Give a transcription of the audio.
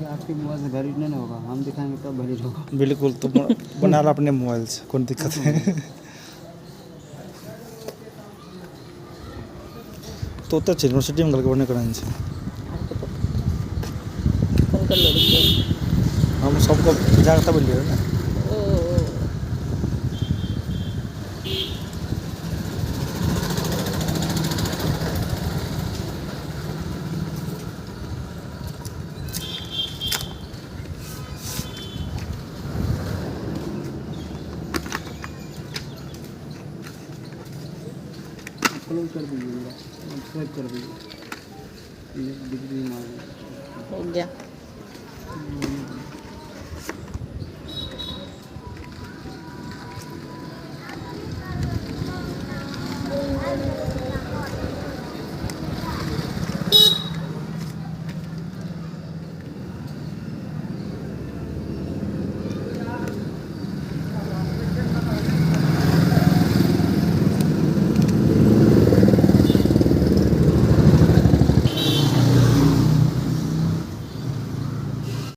कि आपके मोबाइल से वैलिड नहीं ना होगा, हम दिखाएंगे तब वैलिड होगा। बिल्कुल, तो बना लो अपने मोबाइल से, कोई दिक्कत है। तो यूनिवर्सिटी में गल के पढ़ने करानी चाहिए। हम सबको जागता बन रहे ना। क्लोज कर दीजिए, मेरा सब्सक्राइब कर दीजिए, डिग्री मार हो गया।